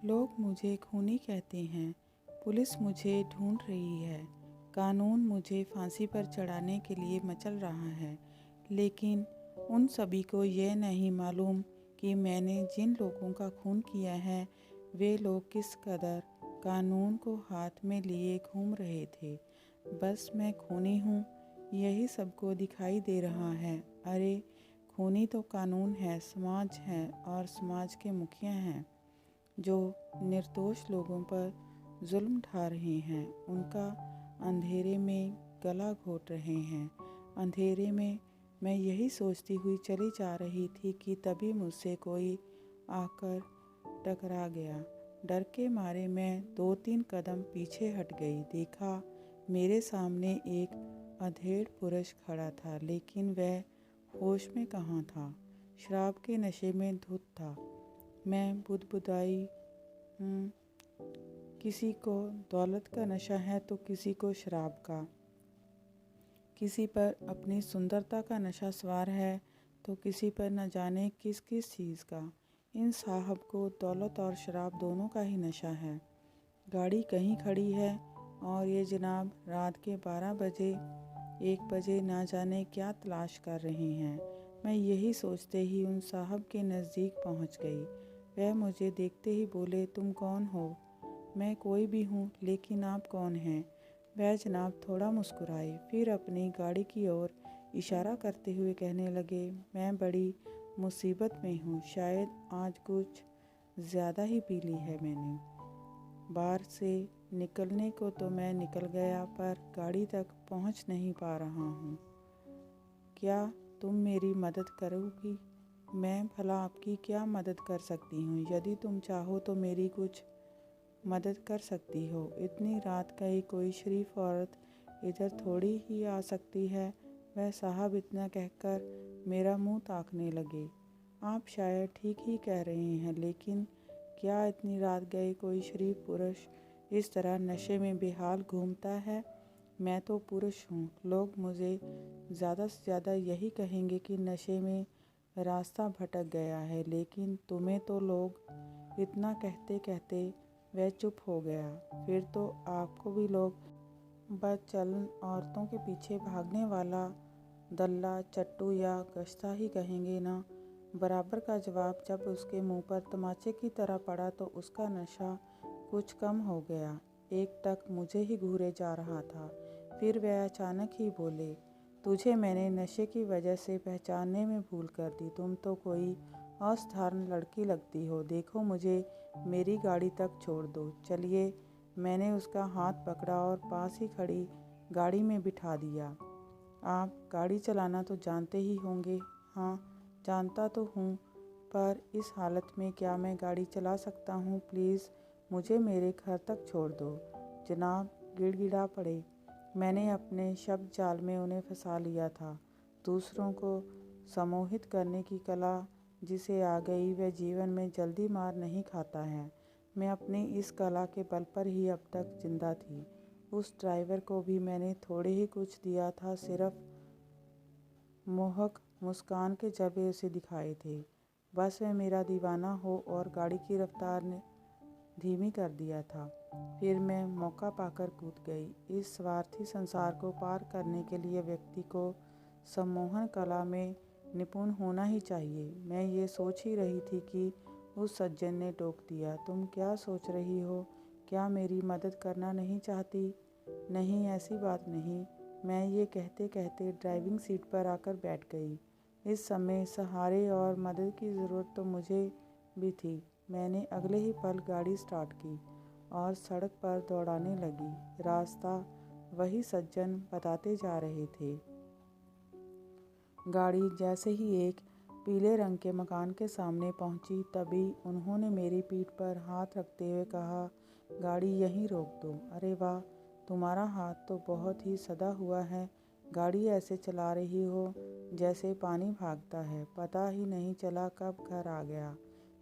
लोग मुझे खूनी कहते हैं, पुलिस मुझे ढूंढ रही है, कानून मुझे फांसी पर चढ़ाने के लिए मचल रहा है। लेकिन उन सभी को यह नहीं मालूम कि मैंने जिन लोगों का खून किया है वे लोग किस कदर कानून को हाथ में लिए घूम रहे थे। बस मैं खूनी हूँ, यही सबको दिखाई दे रहा है। अरे खूनी तो कानून है, समाज है और समाज के मुखिया हैं जो निर्दोष लोगों पर जुल्म ढा रहे हैं, उनका अंधेरे में गला घोट रहे हैं। अंधेरे में मैं यही सोचती हुई चली जा रही थी कि तभी मुझसे कोई आकर टकरा गया। डर के मारे मैं 2-3 कदम पीछे हट गई। देखा मेरे सामने एक अधेड़ पुरुष खड़ा था, लेकिन वह होश में कहाँ था, शराब के नशे में धुत था। मैं बुदबुदाई, किसी को दौलत का नशा है तो किसी को शराब का, किसी पर अपनी सुंदरता का नशा सवार है तो किसी पर न जाने किस किस चीज़ का। इन साहब को दौलत और शराब दोनों का ही नशा है। गाड़ी कहीं खड़ी है और ये जनाब रात के 12 बजे 1 बजे ना जाने क्या तलाश कर रहे हैं। मैं यही सोचते ही उन साहब के नज़दीक पहुंच गई। वह मुझे देखते ही बोले, तुम कौन हो? मैं कोई भी हूँ, लेकिन आप कौन हैं? वह जनाब थोड़ा मुस्कुराए, फिर अपनी गाड़ी की ओर इशारा करते हुए कहने लगे, मैं बड़ी मुसीबत में हूँ, शायद आज कुछ ज़्यादा ही पी ली है मैंने। बार से निकलने को तो मैं निकल गया, पर गाड़ी तक पहुँच नहीं पा रहा हूँ। क्या तुम मेरी मदद करोगी? मैं भला आपकी क्या मदद कर सकती हूँ? यदि तुम चाहो तो मेरी कुछ मदद कर सकती हो। इतनी रात गई कोई शरीफ औरत इधर थोड़ी ही आ सकती है। वह साहब इतना कहकर मेरा मुंह ताकने लगे। आप शायद ठीक ही कह रहे हैं, लेकिन क्या इतनी रात गए कोई शरीफ पुरुष इस तरह नशे में बेहाल घूमता है? मैं तो पुरुष हूँ। लोग मुझे ज़्यादा से ज़्यादा यही कहेंगे कि नशे में रास्ता भटक गया है, लेकिन तुम्हें तो लोग इतना कहते कहते वह चुप हो गया। फिर तो आपको भी लोग बदचलन औरतों के पीछे भागने वाला दल्ला, चट्टू या गश्ता ही कहेंगे ना। बराबर का जवाब जब उसके मुंह पर तमाचे की तरह पड़ा तो उसका नशा कुछ कम हो गया। एक टक मुझे ही घूरे जा रहा था। फिर वह अचानक ही बोले, तुझे मैंने नशे की वजह से पहचानने में भूल कर दी। तुम तो कोई असाधारण लड़की लगती हो। देखो मुझे मेरी गाड़ी तक छोड़ दो। चलिए। मैंने उसका हाथ पकड़ा और पास ही खड़ी गाड़ी में बिठा दिया। आप गाड़ी चलाना तो जानते ही होंगे। हाँ, जानता तो हूँ, पर इस हालत में क्या मैं गाड़ी चला सकता हूँ? प्लीज़ मुझे मेरे घर तक छोड़ दो। जनाब गिड़गिड़ा पड़े। मैंने अपने शब्द जाल में उन्हें फंसा लिया था। दूसरों को सम्मोहित करने की कला जिसे आ गई वह जीवन में जल्दी मार नहीं खाता है। मैं अपनी इस कला के बल पर ही अब तक जिंदा थी। उस ड्राइवर को भी मैंने थोड़े ही कुछ दिया था, सिर्फ मोहक मुस्कान के जलवे उसे दिखाए थे। बस वह मेरा दीवाना हो और गाड़ी की रफ्तार ने धीमी कर दिया था। फिर मैं मौका पाकर कूद गई। इस स्वार्थी संसार को पार करने के लिए व्यक्ति को सम्मोहन कला में निपुण होना ही चाहिए। मैं ये सोच ही रही थी कि उस सज्जन ने टोक दिया, तुम क्या सोच रही हो? क्या मेरी मदद करना नहीं चाहती? नहीं, ऐसी बात नहीं। मैं ये कहते कहते ड्राइविंग सीट पर आकर बैठ गई। इस समय सहारे और मदद की ज़रूरत तो मुझे भी थी। मैंने अगले ही पल गाड़ी स्टार्ट की और सड़क पर दौड़ाने लगी। रास्ता वही सज्जन बताते जा रहे थे। गाड़ी जैसे ही एक पीले रंग के मकान के सामने पहुंची, तभी उन्होंने मेरी पीठ पर हाथ रखते हुए कहा, गाड़ी यहीं रोक दो। अरे वाह, तुम्हारा हाथ तो बहुत ही सदा हुआ है। गाड़ी ऐसे चला रही हो जैसे पानी भागता है। पता ही नहीं चला कब घर आ गया।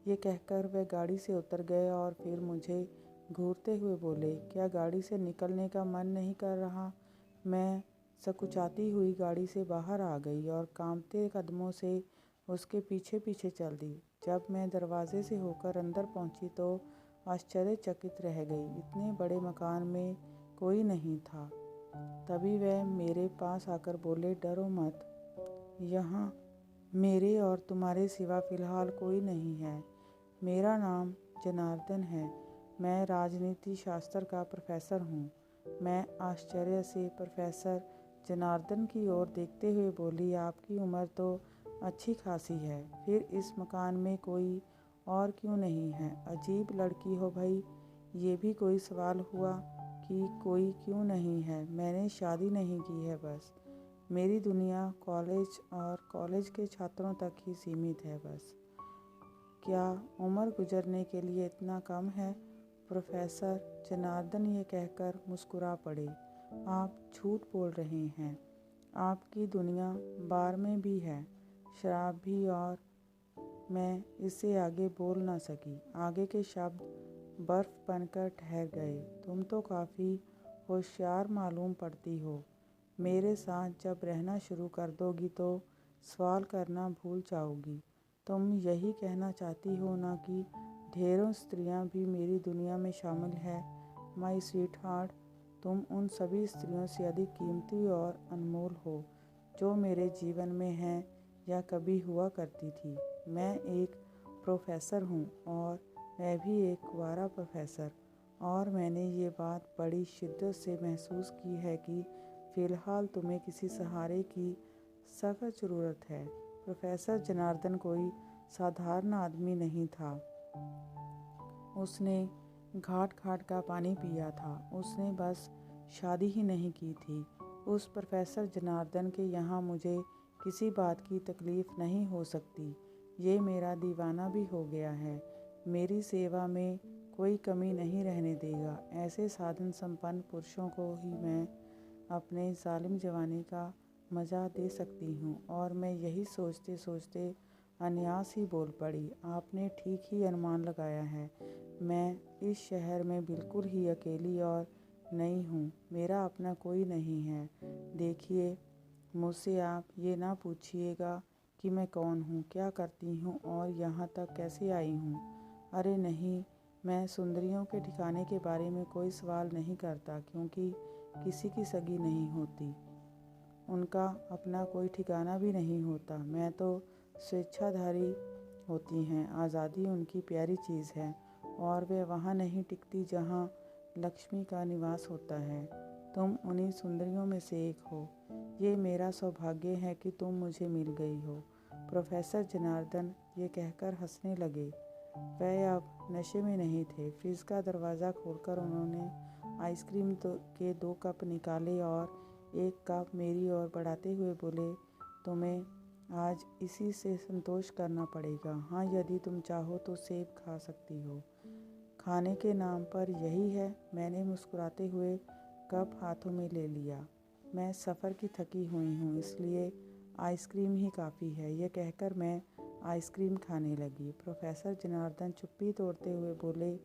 ये कहकर वह गाड़ी से उतर गए और फिर मुझे घूरते हुए बोले, क्या गाड़ी से निकलने का मन नहीं कर रहा? मैं सकुचाती हुई गाड़ी से बाहर आ गई और कांपते कदमों से उसके पीछे पीछे चल दी। जब मैं दरवाजे से होकर अंदर पहुंची तो आश्चर्यचकित रह गई। इतने बड़े मकान में कोई नहीं था। तभी वह मेरे पास आकर बोले, डरो मत, यहाँ मेरे और तुम्हारे सिवा फ़िलहाल कोई नहीं है। मेरा नाम जनार्दन है। मैं राजनीति शास्त्र का प्रोफेसर हूँ। मैं आश्चर्य से प्रोफेसर जनार्दन की ओर देखते हुए बोली, आपकी उम्र तो अच्छी खासी है, फिर इस मकान में कोई और क्यों नहीं है? अजीब लड़की हो भाई। ये भी कोई सवाल हुआ कि कोई क्यों नहीं है? मैंने शादी नहीं की है, बस मेरी दुनिया कॉलेज और कॉलेज के छात्रों तक ही सीमित है बस। क्या उम्र गुजरने के लिए इतना कम है? प्रोफेसर जनार्दन ये कहकर मुस्कुरा पड़े। आप झूठ बोल रहे हैं। आपकी दुनिया बार में भी है, शराब भी। और मैं इससे आगे बोल ना सकी। आगे के शब्द बर्फ बनकर ठहर गए। तुम तो काफ़ी होशियार मालूम पड़ती हो। मेरे साथ जब रहना शुरू कर दोगी तो सवाल करना भूल जाओगी। तुम यही कहना चाहती हो ना कि ढेरों स्त्रियां भी मेरी दुनिया में शामिल है? माय स्वीट हार्ट, तुम उन सभी स्त्रियों से अधिक कीमती और अनमोल हो जो मेरे जीवन में हैं या कभी हुआ करती थी। मैं एक प्रोफेसर हूँ और मैं भी एक कुंवारा प्रोफेसर, और मैंने ये बात बड़ी शिद्दत से महसूस की है कि फ़िलहाल तुम्हें किसी सहारे की सख्त ज़रूरत है। प्रोफेसर जनार्दन कोई साधारण आदमी नहीं था। उसने घाट घाट का पानी पिया था। उसने बस शादी ही नहीं की थी। उस प्रोफेसर जनार्दन के यहाँ मुझे किसी बात की तकलीफ़ नहीं हो सकती। ये मेरा दीवाना भी हो गया है। मेरी सेवा में कोई कमी नहीं रहने देगा। ऐसे साधन संपन्न पुरुषों को ही मैं अपने जालिम जवानी का मज़ा दे सकती हूँ। और मैं यही सोचते सोचते अन्यास ही बोल पड़ी, आपने ठीक ही अनुमान लगाया है। मैं इस शहर में बिल्कुल ही अकेली और नई हूँ। मेरा अपना कोई नहीं है। देखिए, मुझसे आप ये ना पूछिएगा कि मैं कौन हूँ, क्या करती हूँ और यहाँ तक कैसे आई हूँ। अरे नहीं, मैं सुंदरियों के ठिकाने के बारे में कोई सवाल नहीं करता, क्योंकि किसी की सगी नहीं होती। उनका अपना कोई ठिकाना भी नहीं होता। मैं तो स्वेच्छाधारी होती हैं। आज़ादी उनकी प्यारी चीज़ है और वे वहाँ नहीं टिकती जहाँ लक्ष्मी का निवास होता है। तुम उन्हीं सुंदरियों में से एक हो। ये मेरा सौभाग्य है कि तुम मुझे मिल गई हो। प्रोफेसर जनार्दन ये कहकर हंसने लगे। वह अब नशे में नहीं थे। फ्रिज का दरवाज़ा खोलकर उन्होंने आइसक्रीम के 2 कप निकाले और एक कप मेरी ओर बढ़ाते हुए बोले, तुम्हें आज इसी से संतोष करना पड़ेगा। हाँ, यदि तुम चाहो तो सेब खा सकती हो। खाने के नाम पर यही है। मैंने मुस्कुराते हुए कप हाथों में ले लिया। मैं सफ़र की थकी हुई हूँ, इसलिए आइसक्रीम ही काफ़ी है। यह कहकर मैं आइसक्रीम खाने लगी। प्रोफेसर जनार्दन चुप्पी तोड़ते हुए बोले,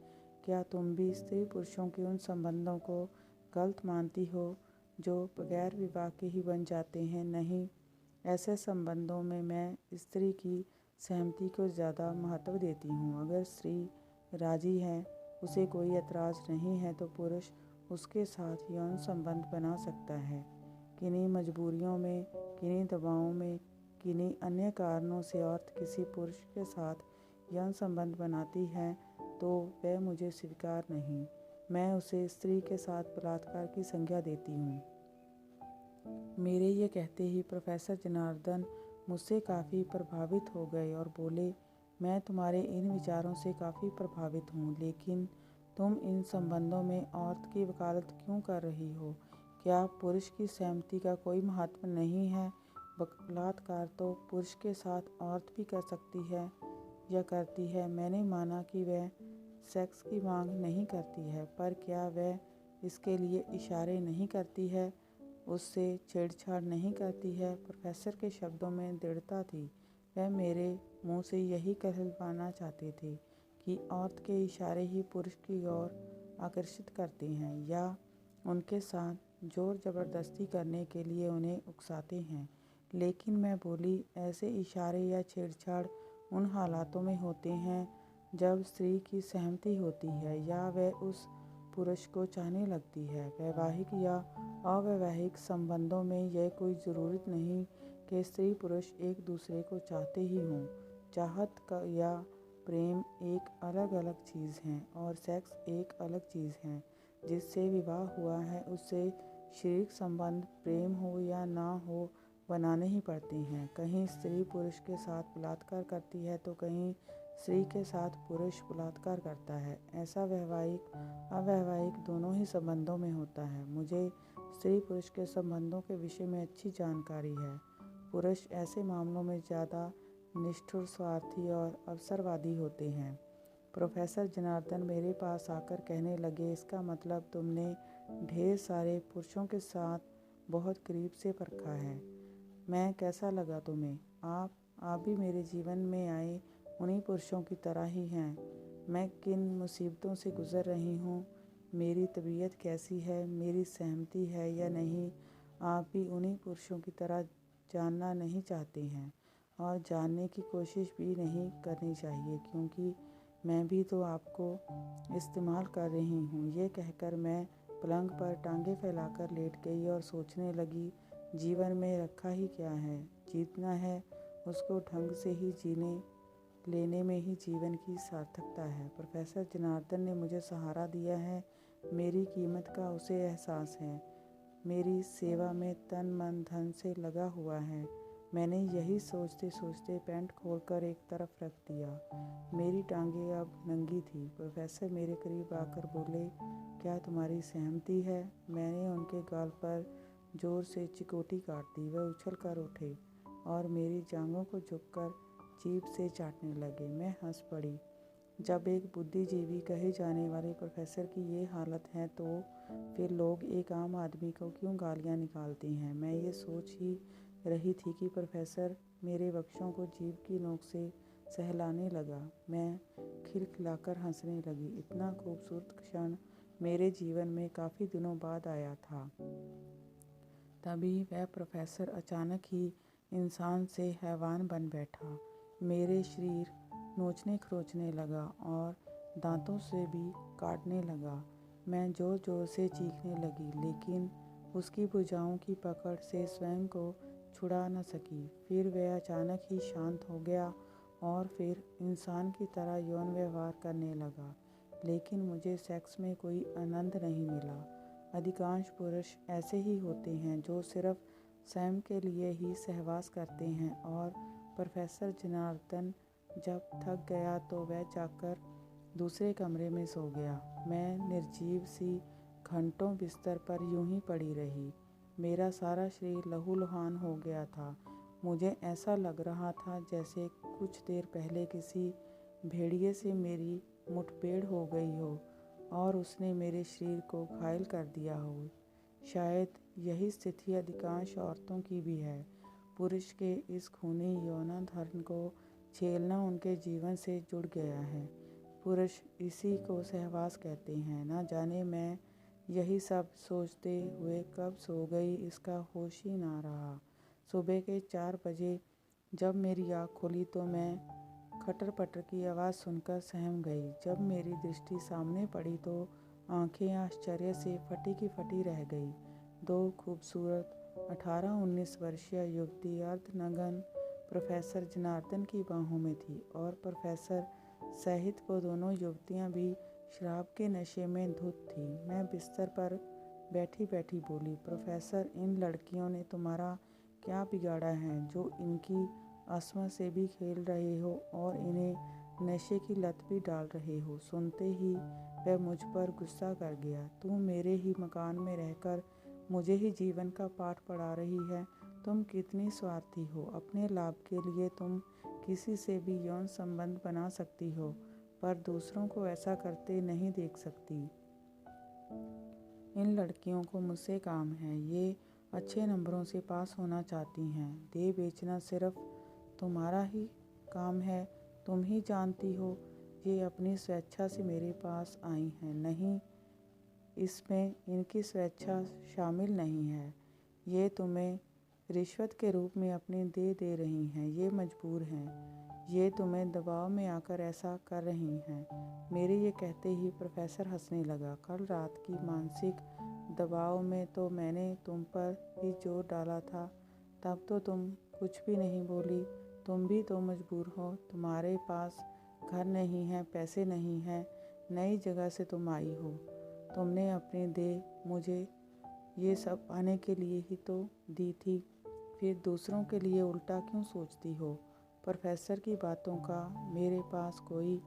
क्या तुम भी स्त्री पुरुषों के उन संबंधों को गलत मानती हो जो बगैर विवाह के ही बन जाते हैं? नहीं, ऐसे संबंधों में मैं स्त्री की सहमति को ज़्यादा महत्व देती हूँ। अगर स्त्री राजी है, उसे कोई एतराज़ नहीं है, तो पुरुष उसके साथ यौन संबंध बना सकता है। किन्हीं मजबूरियों में, किन्हीं दबावों में, किन्हीं अन्य कारणों से औरत किसी पुरुष के साथ यौन संबंध बनाती है तो वह मुझे स्वीकार नहीं। मैं उसे स्त्री के साथ बलात्कार की संज्ञा देती हूँ। मेरे ये कहते ही प्रोफेसर जनार्दन मुझसे काफ़ी प्रभावित हो गए और बोले, मैं तुम्हारे इन विचारों से काफ़ी प्रभावित हूँ, लेकिन तुम इन संबंधों में औरत की वकालत क्यों कर रही हो? क्या पुरुष की सहमति का कोई महत्व नहीं है? बलात्कार तो पुरुष के साथ औरत भी कर सकती है या करती है। मैंने माना कि वह सेक्स की मांग नहीं करती है, पर क्या वह इसके लिए इशारे नहीं करती है, उससे छेड़छाड़ नहीं करती है? प्रोफेसर के शब्दों में दृढ़ता थी। वह मेरे मुंह से यही कहलवाना चाहते थे कि औरत के इशारे ही पुरुष की ओर आकर्षित करते हैं या उनके साथ जोर ज़बरदस्ती करने के लिए उन्हें उकसाते हैं। लेकिन मैं बोली, ऐसे इशारे या छेड़छाड़ उन हालातों में होते हैं जब स्त्री की सहमति होती है या वह उस पुरुष को चाहने लगती है। वैवाहिक या अवैवाहिक संबंधों में यह कोई ज़रूरत नहीं कि स्त्री पुरुष एक दूसरे को चाहते ही हों। चाहत का या प्रेम एक अलग अलग चीज़ है और सेक्स एक अलग चीज़ है। जिससे विवाह हुआ है उससे शारीरिक संबंध प्रेम हो या ना हो बनाने ही पड़ते हैं। कहीं स्त्री पुरुष के साथ बलात्कार करती है तो कहीं स्त्री के साथ पुरुष बलात्कार करता है। ऐसा वैवाहिक अवैवाहिक दोनों ही संबंधों में होता है। मुझे स्त्री पुरुष के संबंधों के विषय में अच्छी जानकारी है। पुरुष ऐसे मामलों में ज़्यादा निष्ठुर, स्वार्थी और अवसरवादी होते हैं। प्रोफेसर जनार्दन मेरे पास आकर कहने लगे, इसका मतलब तुमने ढेर सारे पुरुषों के साथ बहुत करीब से परखा है। मैं कैसा लगा तुम्हें? आप भी मेरे जीवन में आए उन्हीं पुरुषों की तरह ही हैं। मैं किन मुसीबतों से गुज़र रही हूँ, मेरी तबीयत कैसी है, मेरी सहमति है या नहीं, आप भी उन्हीं पुरुषों की तरह जानना नहीं चाहते हैं और जानने की कोशिश भी नहीं करनी चाहिए, क्योंकि मैं भी तो आपको इस्तेमाल कर रही हूँ। ये कहकर मैं पलंग पर टांगे फैलाकर लेट गई और सोचने लगी, जीवन में रखा ही क्या है? जीतना है उसको ढंग से ही जीने लेने में ही जीवन की सार्थकता है। प्रोफेसर जनार्दन ने मुझे सहारा दिया है। मेरी कीमत का उसे एहसास है। मेरी सेवा में तन मन धन से लगा हुआ है। मैंने यही सोचते सोचते पैंट खोलकर एक तरफ रख दिया। मेरी टांगें अब नंगी थी। प्रोफेसर मेरे करीब आकर बोले, क्या तुम्हारी सहमति है? मैंने उनके गाल पर जोर से चिकोटी काट दी। वह उछल कर उठे और मेरी जांघों को झुककर जीभ से चाटने लगे। मैं हंस पड़ी। जब एक बुद्धिजीवी कहे जाने वाले प्रोफेसर की ये हालत है तो फिर लोग एक आम आदमी को क्यों गालियाँ निकालते हैं। मैं ये सोच ही रही थी कि प्रोफेसर मेरे वक्षों को जीभ की नोक से सहलाने लगा। मैं खिलखिलाकर हंसने लगी। इतना खूबसूरत क्षण मेरे जीवन में काफ़ी दिनों बाद आया था। तभी वह प्रोफेसर अचानक ही इंसान से हैवान बन बैठा। मेरे शरीर नोचने खरोचने लगा और दांतों से भी काटने लगा। मैं जोर जोर से चीखने लगी, लेकिन उसकी भुजाओं की पकड़ से स्वयं को छुड़ा न सकी। फिर वह अचानक ही शांत हो गया और फिर इंसान की तरह यौन व्यवहार करने लगा। लेकिन मुझे सेक्स में कोई आनंद नहीं मिला। अधिकांश पुरुष ऐसे ही होते हैं जो सिर्फ स्वयं के लिए ही सहवास करते हैं। और प्रोफेसर जनार्दन जब थक गया तो वह जाकर दूसरे कमरे में सो गया। मैं निर्जीव सी घंटों बिस्तर पर यूं ही पड़ी रही। मेरा सारा शरीर लहूलुहान हो गया था। मुझे ऐसा लग रहा था जैसे कुछ देर पहले किसी भेड़िए से मेरी मुठभेड़ हो गई हो और उसने मेरे शरीर को घायल कर दिया हो। शायद यही स्थिति अधिकांश औरतों की भी है। पुरुष के इस खूनी यौनाधारण को झेलना उनके जीवन से जुड़ गया है। पुरुष इसी को सहवास कहते हैं। ना जाने मैं यही सब सोचते हुए कब सो गई, इसका होश ही ना रहा। सुबह के 4 बजे जब मेरी आँख खुली तो मैं खटर पटर की आवाज़ सुनकर सहम गई। जब मेरी दृष्टि सामने पड़ी तो आंखें आश्चर्य से फटी की फटी रह गई। 2 खूबसूरत 18-19 वर्षीय युवती अर्धनग्न प्रोफेसर जनार्दन की बाहों में थी और प्रोफेसर सहित वो दोनों युवतियां भी शराब के नशे में धुत थी। मैं बिस्तर पर बैठी बैठी बोली, प्रोफेसर, इन लड़कियों ने तुम्हारा क्या बिगाड़ा है जो इनकी आसमा से भी खेल रहे हो और इन्हें नशे की लत भी डाल रहे हो। सुनते ही वह मुझ पर गुस्सा कर गया। तुम मेरे ही मकान में रहकर मुझे ही जीवन का पाठ पढ़ा रही है। तुम कितनी स्वार्थी हो। अपने लाभ के लिए तुम किसी से भी यौन संबंध बना सकती हो, पर दूसरों को ऐसा करते नहीं देख सकती। इन लड़कियों को मुझसे काम है। ये अच्छे नंबरों से पास होना चाहती हैं। देह बेचना सिर्फ तुम्हारा ही काम है। तुम ही जानती हो ये अपनी स्वेच्छा से मेरे पास आई हैं। नहीं, इसमें इनकी स्वेच्छा शामिल नहीं है। ये तुम्हें रिश्वत के रूप में अपनी दे रही हैं। ये मजबूर हैं। ये तुम्हें दबाव में आकर ऐसा कर रही हैं। मेरे ये कहते ही प्रोफेसर हंसने लगा। कल रात की मानसिक दबाव में तो मैंने तुम पर भी जोर डाला था, तब तो तुम कुछ भी नहीं बोली। तुम भी तो मजबूर हो, तुम्हारे पास घर नहीं है, पैसे नहीं हैं, नई जगह से तुम आई हो। तुमने अपनी देह मुझे ये सब पाने के लिए ही तो दी थी, फिर दूसरों के लिए उल्टा क्यों सोचती हो? प्रोफेसर की बातों का मेरे पास कोई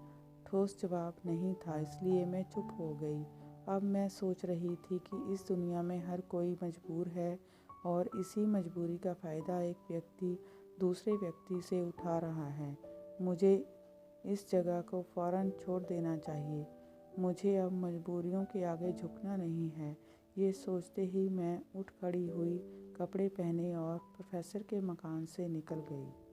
ठोस जवाब नहीं था, इसलिए मैं चुप हो गई। अब मैं सोच रही थी कि इस दुनिया में हर कोई मजबूर है और इसी मजबूरी का फ़ायदा एक व्यक्ति दूसरे व्यक्ति से उठा रहा है। मुझे इस जगह को फ़ौरन छोड़ देना चाहिए। मुझे अब मजबूरियों के आगे झुकना नहीं है। ये सोचते ही मैं उठ खड़ी हुई, कपड़े पहने और प्रोफेसर के मकान से निकल गई।